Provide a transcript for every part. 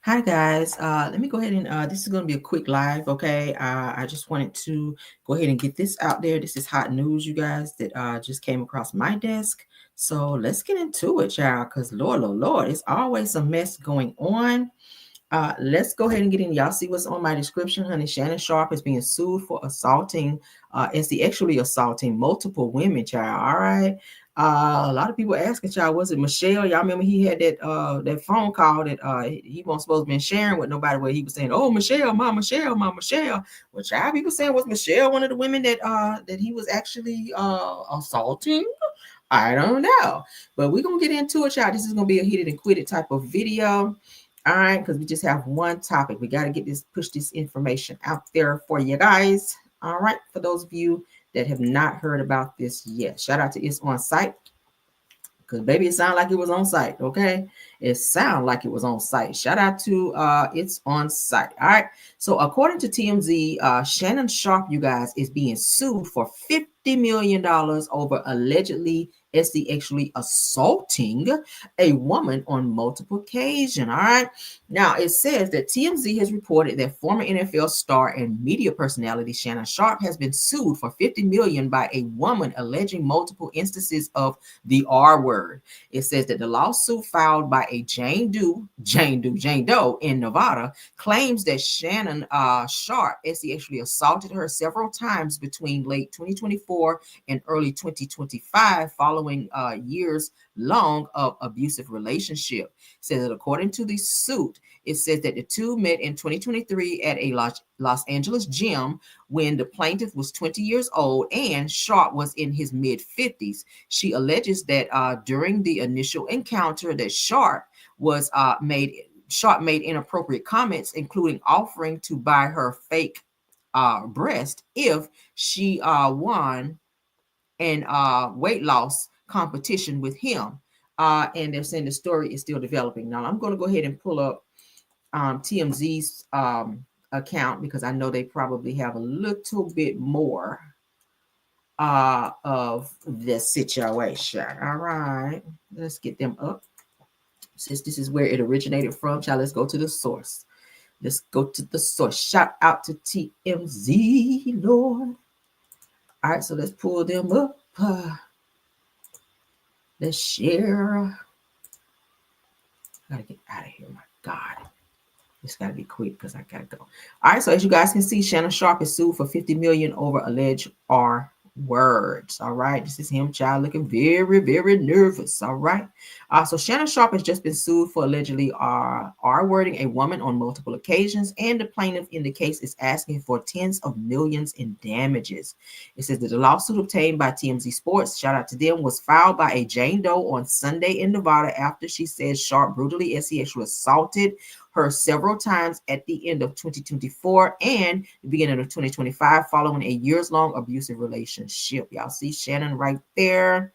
Hi guys. Let me go ahead and this is going to be a quick live. Okay. I just wanted to go ahead and get this out there. This is hot news, you guys, that just came across my desk. So let's get into it, y'all, because Lord, it's always a mess going on. Let's go ahead and get in. Y'all see what's on my description, honey. Shannon Sharp is being sued for assaulting, actually assaulting multiple women, child. All right. A lot of people asking, child, was it Michelle? Y'all remember he had that phone call that he wasn't supposed to be sharing with nobody, where he was saying, "Oh, Michelle, my Michelle, my Michelle." Well, child, people saying, was Michelle one of the women that he was actually assaulting? I don't know, but we're gonna get into it, y'all. This is gonna be a hit it and quit it type of video. All right, because we just have one topic. We got to push this information out there for you guys. All right, for those of you that have not heard about this yet, shout out to It's On Site, because baby, it sounded like it was on site. Okay, it sounded like it was on site. Shout out to It's On Site. All right, so according to TMZ, Shannon Sharp, you guys, is being sued for $50 million over allegedly actually assaulting a woman on multiple occasions. All right, now it says that TMZ has reported that former NFL star and media personality Shannon Sharp has been sued for $50 million by a woman alleging multiple instances of the R word. It says that the lawsuit filed by a Jane Doe in Nevada claims that Shannon Sharp actually assaulted her several times between late 2024 and early 2025, following years long of abusive relationship. It says that according to the suit, it says that the two met in 2023 at a Los Angeles gym when the plaintiff was 20 years old and Sharp was in his mid 50s. She alleges that during the initial encounter that Sharp made inappropriate comments, including offering to buy her fake breast if she won an weight loss competition with him. And they're saying the story is still developing. Now, I'm going to go ahead and pull up TMZ's account, because I know they probably have a little bit more of this situation. All right, let's get them up. Since this is where it originated from, child, let's go to the source. Let's go to the source. Shout out to TMZ, Lord. All right, so let's pull them up. Let's share. Gotta get out of here, my God. It's got to be quick because I got to go. All right, so as you guys can see, Shannon Sharp is sued for $50 million over alleged R words. All right, this is him, child, looking very, very nervous. All right. So Shannon Sharp has just been sued for allegedly R-wording a woman on multiple occasions, and the plaintiff in the case is asking for tens of millions in damages. It says that the lawsuit obtained by TMZ Sports, shout out to them, was filed by a Jane Doe on Sunday in Nevada after she says Sharp brutally sexually assaulted her several times at the end of 2024 and the beginning of 2025, following a years-long abusive relationship. Y'all see Shannon right there.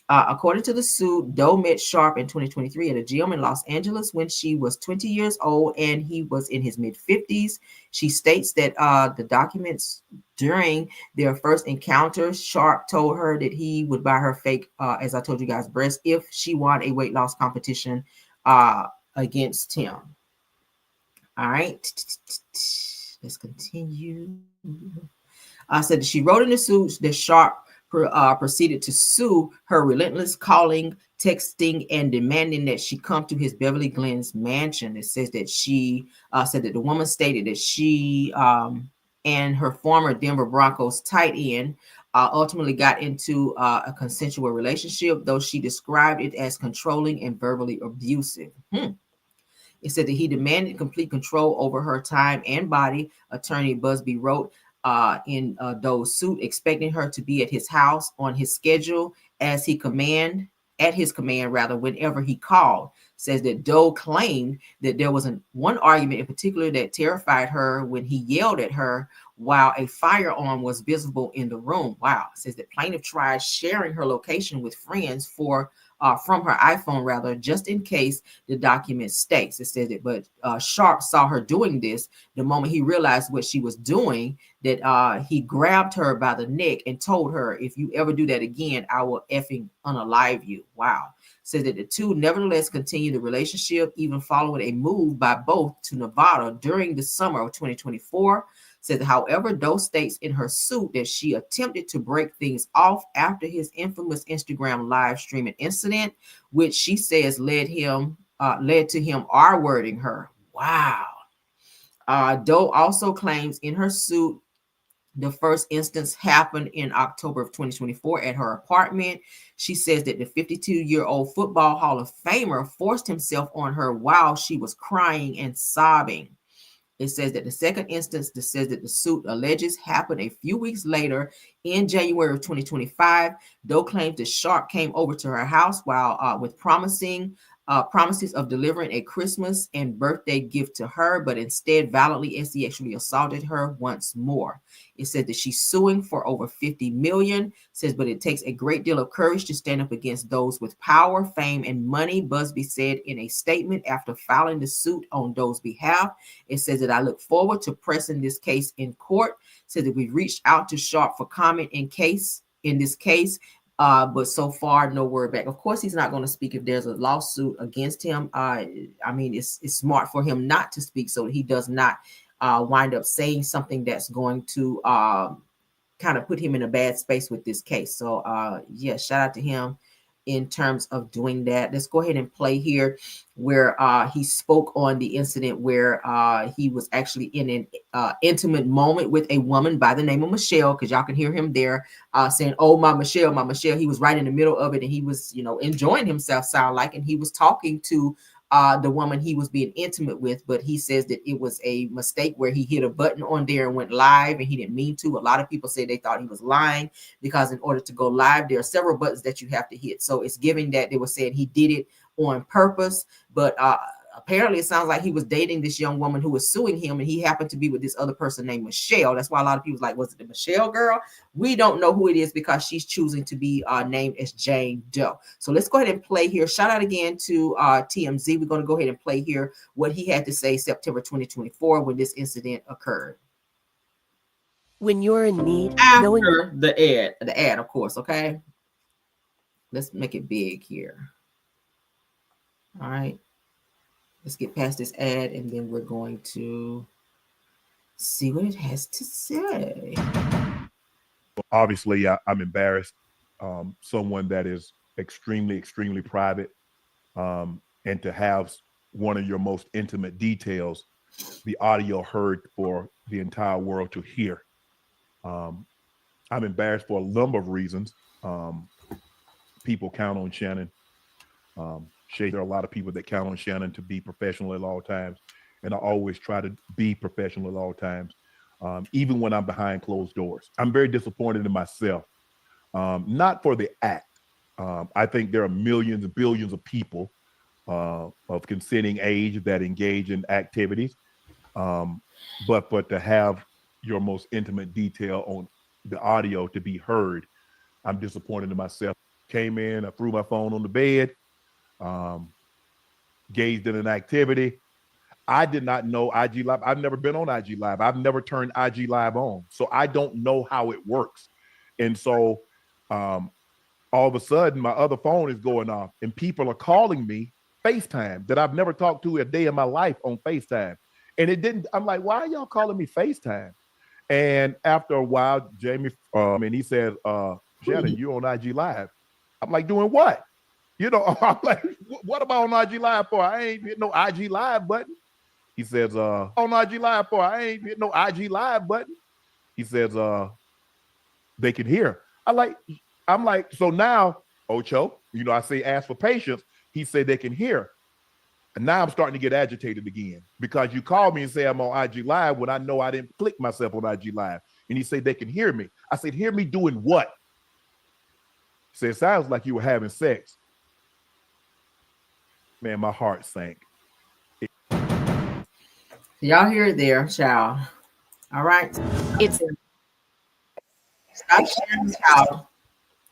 According to the suit, Doe met Sharp in 2023 at a gym in Los Angeles when she was 20 years old and he was in his mid-50s. She states that the documents during their first encounter, Sharp told her that he would buy her fake, as I told you guys, breast if she won a weight loss competition against him. All right, let's continue. I said that she wrote in the suit that Sharp proceeded to sue her relentless calling, texting, and demanding that she come to his Beverly Glens mansion. It says that she said that the woman stated that she and her former Denver Broncos tight end ultimately got into a consensual relationship, though she described it as controlling and verbally abusive. It said that he demanded complete control over her time and body. Attorney Busby wrote in Doe's suit, expecting her to be at his house on his schedule at his command, whenever he called. Says that Doe claimed that there was one argument in particular that terrified her when he yelled at her while a firearm was visible in the room. Wow. Says that plaintiff tried sharing her location with friends from her iPhone, just in case the document states. It says that, but Sharp saw her doing this. The moment he realized what she was doing, that he grabbed her by the neck and told her, if you ever do that again, I will effing unalive you. Wow. Says that the two nevertheless continued the relationship, even following a move by both to Nevada during the summer of 2024. Said, however, Doe states in her suit that she attempted to break things off after his infamous Instagram live streaming incident, which she says led to him R-wording her. Wow. Doe also claims in her suit the first instance happened in October of 2024 at her apartment. She says that the 52-year-old Football Hall of Famer forced himself on her while she was crying and sobbing. It says that the second instance that says that the suit alleges happened a few weeks later in January of 2025. Doe claims that Sharpe came over to her house while with promises of delivering a Christmas and birthday gift to her, but instead violently and sexually assaulted her once more. It said that she's suing for over $50 million. Says, but it takes a great deal of courage to stand up against those with power, fame, and money, Busby said in a statement after filing the suit on Doe's behalf. It says that I look forward to pressing this case in court. Said that we've reached out to Sharpe for comment in this case. But so far, no word back. Of course, he's not going to speak if there's a lawsuit against him. I mean, it's smart for him not to speak so that he does not wind up saying something that's going to kind of put him in a bad space with this case. So, yeah, shout out to him in terms of doing that. Let's go ahead and play here where he spoke on the incident where he was actually in an intimate moment with a woman by the name of Michelle, because y'all can hear him there saying, oh, my Michelle, my Michelle. He was right in the middle of it, and he was, enjoying himself, sound like, and he was talking to the woman he was being intimate with, but he says that it was a mistake where he hit a button on there and went live, and he didn't mean to. A lot of people say they thought he was lying because in order to go live, there are several buttons that you have to hit. So it's giving that they were saying he did it on purpose, but apparently it sounds like he was dating this young woman who was suing him, and he happened to be with this other person named Michelle. That's why a lot of people like, was it the Michelle girl? We don't know who it is because she's choosing to be named as Jane Doe. So let's go ahead and play here. Shout out again to TMZ. We're going to go ahead and play here what he had to say September 2024 when this incident occurred. When you're in need, after the ad, of course. Okay, let's make it big here. All right, let's get past this ad, and then we're going to see what it has to say. Obviously, I'm embarrassed. Someone that is extremely, extremely private, and to have one of your most intimate details, the audio heard for the entire world to hear. I'm embarrassed for a number of reasons. People count on Shannon. There are a lot of people that count on Shannon to be professional at all times, and I always try to be professional at all times, even when I'm behind closed doors. I'm very disappointed in myself, not for the act. I think there are millions and billions of people of consenting age that engage in activities, but to have your most intimate detail on the audio to be heard, I'm disappointed in myself. Came in, I threw my phone on the bed, gazed in an activity. I did not know IG Live. I've never been on IG Live. I've never turned IG Live on. So I don't know how it works. And so all of a sudden, my other phone is going off and people are calling me FaceTime that I've never talked to a day in my life on FaceTime. And it didn't, I'm like, why are y'all calling me FaceTime? And after a while, Jamie, and he said, Shannon, you're on IG Live. I'm like, doing what? I'm like, what am I on IG Live for? I ain't hit no IG Live button. He says, on IG Live for? I ain't hit no IG Live button. He says, they can hear. I'm like, so now, Ocho, I say ask for patience. He said they can hear. And now I'm starting to get agitated again because you called me and say I'm on IG Live when I know I didn't click myself on IG Live. And he said they can hear me. I said, hear me doing what? He said, it sounds like you were having sex. Man, my heart sank. Y'all hear it there, child. All right. It's stop sharing, child.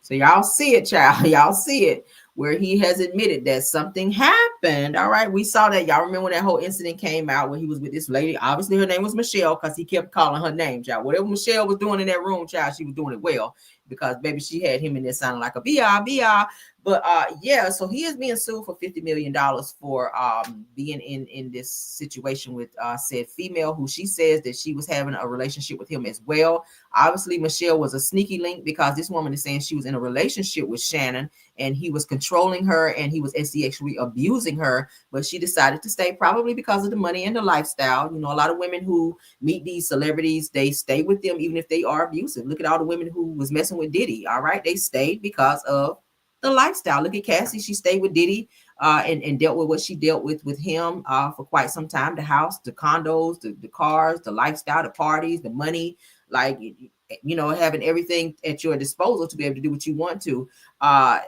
So y'all see it, child. Y'all see it where he has admitted that something happened. All right. We saw that. Y'all remember when that whole incident came out when he was with this lady? Obviously, her name was Michelle because he kept calling her name, child. Whatever Michelle was doing in that room, child, she was doing it well because, baby, she had him in there sounding like a BR. But yeah, so he is being sued for $50 million for being in this situation with said female, who she says that she was having a relationship with him as well. Obviously, Michelle was a sneaky link, because this woman is saying she was in a relationship with Shannon and he was controlling her and he was actually abusing her, but she decided to stay, probably because of the money and the lifestyle. You know, a lot of women who meet these celebrities, they stay with them even if they are abusive. Look at all the women who was messing with Diddy. All right, they stayed because of the lifestyle. Look at Cassie. She stayed with Diddy and dealt with what she dealt with him for quite some time. The house, the condos, the cars, the lifestyle, the parties, the money, like, you know, having everything at your disposal to be able to do what you want to.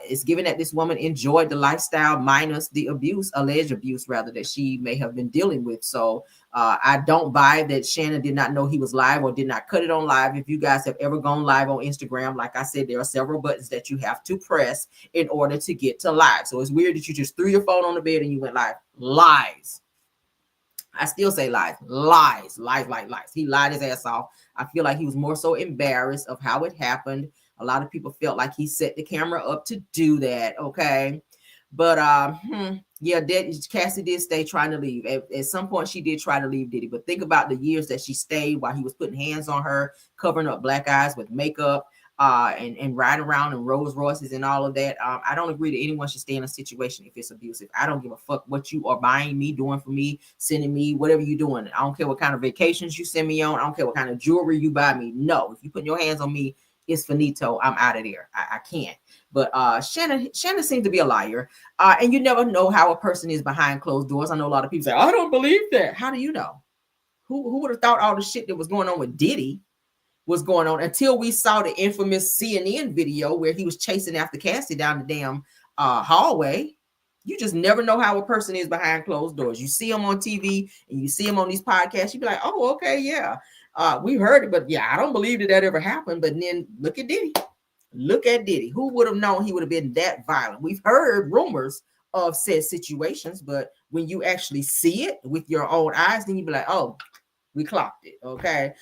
It's given that this woman enjoyed the lifestyle minus the abuse, alleged abuse rather, that she may have been dealing with. So I don't buy that Shannon did not know he was live or did not cut it on live. If you guys have ever gone live on Instagram, like I said, there are several buttons that you have to press in order to get to live. So it's weird that you just threw your phone on the bed and you went live. Lies. I still say lies. Lies. He lied his ass off. I feel like he was more so embarrassed of how it happened. A lot of people felt like he set the camera up to do that. Okay. But yeah, Cassie did stay trying to leave. At some point, she did try to leave Diddy. But think about the years that she stayed while he was putting hands on her, covering up black eyes with makeup, and riding around in Rolls Royces and all of that. I don't agree that anyone should stay in a situation if it's abusive. I don't give a fuck what you are buying me, doing for me, sending me, whatever you're doing. I don't care what kind of vacations you send me on. I don't care what kind of jewelry you buy me. No, if you put your hands on me, it's finito. I'm out of there. I can't. But Shannon seems to be a liar. And you never know how a person is behind closed doors. I know a lot of people say, I don't believe that. How do you know? Who would have thought all the shit that was going on with Diddy was going on until we saw the infamous CNN video where he was chasing after Cassie down the damn hallway? You just never know how a person is behind closed doors. You see them on TV and you see them on these podcasts. You be like, oh, okay, yeah. We heard it, but yeah, I don't believe that ever happened. But then look at Diddy. Look at Diddy. Who would have known he would have been that violent? We've heard rumors of said situations, but when you actually see it with your own eyes, then you be like, oh, we clocked it. Okay.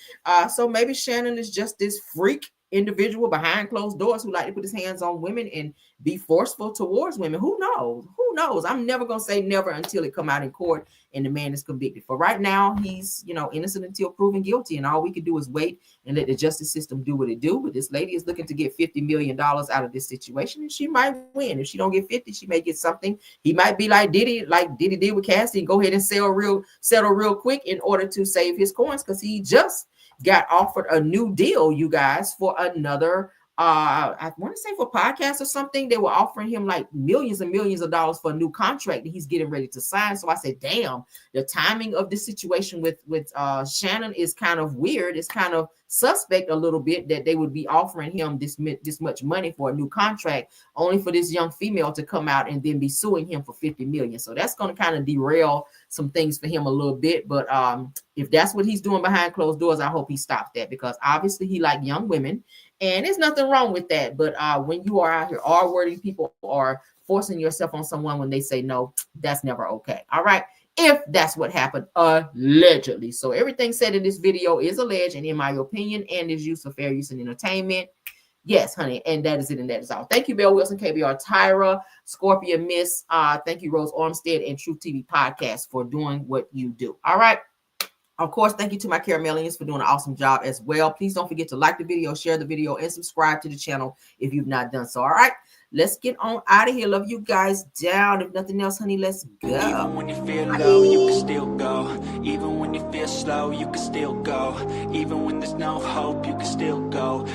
So maybe Shannon is just this freak individual behind closed doors who like to put his hands on women and be forceful towards women. Who knows? Who knows? I'm never gonna say never until it come out in court and the man is convicted. For right now, he's, you know, innocent until proven guilty, and all we can do is wait and let the justice system do what it do. But this lady is looking to get $50 million out of this situation, and she might win. If she don't get 50, she may get something. He might be like Diddy did with Cassie, and go ahead and settle real quick in order to save his coins, because he just got offered a new deal, you guys, for another I want to say for podcasts or something. They were offering him like millions and millions of dollars for a new contract that he's getting ready to sign. So I said, damn, the timing of this situation with Shannon is kind of weird. It's kind of suspect a little bit that they would be offering him this much money for a new contract, only for this young female to come out and then be suing him for 50 million. So that's going to kind of derail some things for him a little bit. But if that's what he's doing behind closed doors, I hope he stops that, because obviously he likes young women. And there's nothing wrong with that. But when you are out here R-wording people or forcing yourself on someone when they say no, that's never okay. All right. If that's what happened, allegedly. So everything said in this video is alleged, and in my opinion, and is used for fair use and entertainment. Yes, honey. And that is it. And that is all. Thank you, Belle Wilson, KBR Tyra, Scorpion Miss. Thank you, Rose Armstead, and Truth TV Podcast for doing what you do. All right. Of course, thank you to my Caramelians for doing an awesome job as well. Please don't forget to like the video, share the video, and subscribe to the channel if you've not done so. All right, let's get on out of here. Love you guys down. If nothing else, honey, let's go. Even when you feel low, you can still go. Even when you feel slow, you can still go. Even when there's no hope, you can still go.